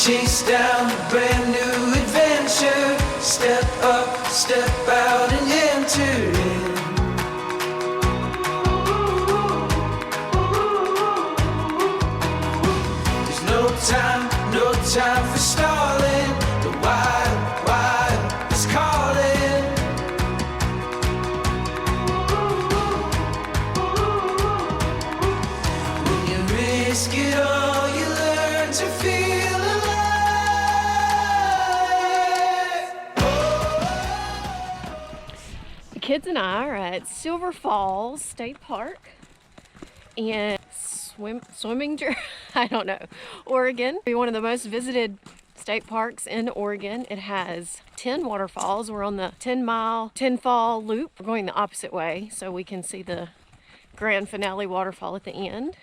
Chase down a brand new adventure. Step up, step out and enter in. There's no time for stalling. The wild, wild is calling. When you risk it all, you learn to feel alive. The kids and I are at Silver Falls State Park and swimming I don't know, Oregon. One of the most visited state parks in Oregon. It has 10 waterfalls. We're on the 10 fall loop. We're going the opposite way so we can see the grand finale waterfall at the end.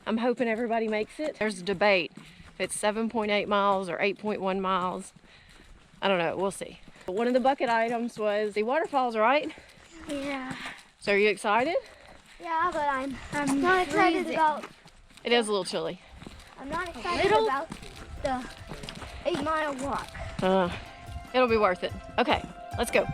I'm hoping everybody makes it. There's a debate if it's 7.8 miles or 8.1 miles. I don't know, we'll see. But one of the bucket items was the waterfalls, right? Yeah. So are you excited? Yeah, but I'm not excited about. It is a little chilly. I'm not excited about the 8-mile walk. It'll be worth it. Okay, let's go.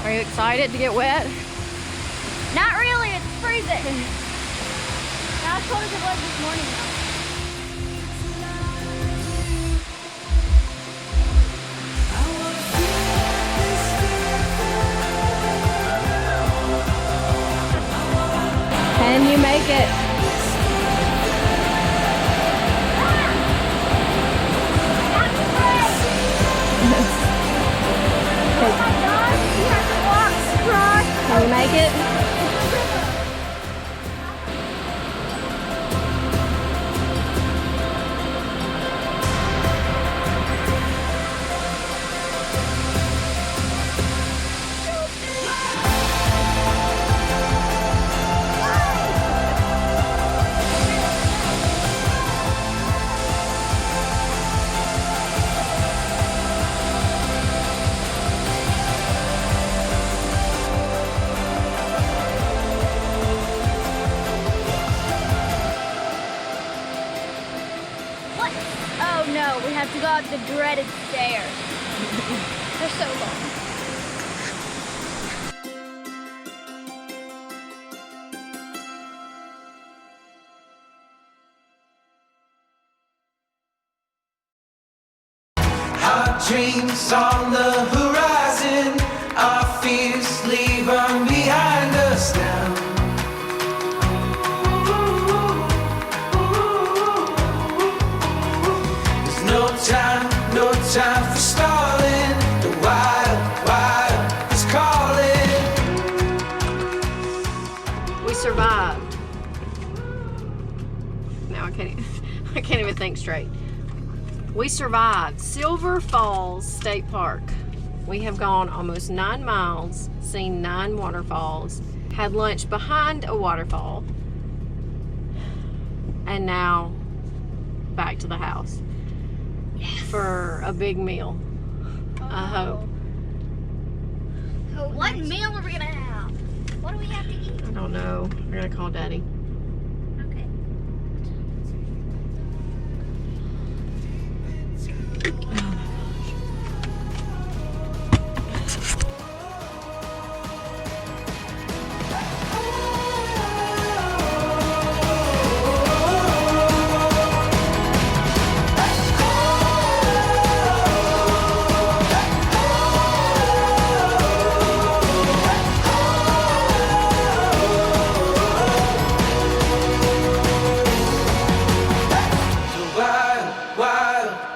Are you excited to get wet? Not really, it's freezing. Not as cold as it was this morning though. Can you make it? Can you make it? Oh no, we have to go up the dreaded stairs. They're so long. Our dreams on the horizon, our fears leave them behind us now. No time for stalling. The wild, wild is calling. We survived. Now I can't eat. I can't even think straight. We survived Silver Falls State Park. We have gone almost 9 miles, seen 9 waterfalls, had lunch behind a waterfall, and now back to the house for a big meal. I hope. What meal are we gonna have? What do we have to eat? I don't know. We're gonna call Daddy. Okay.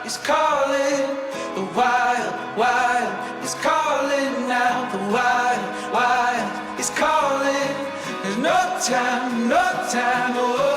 Is calling, the wild is calling now. The wild is calling. There's no time, oh.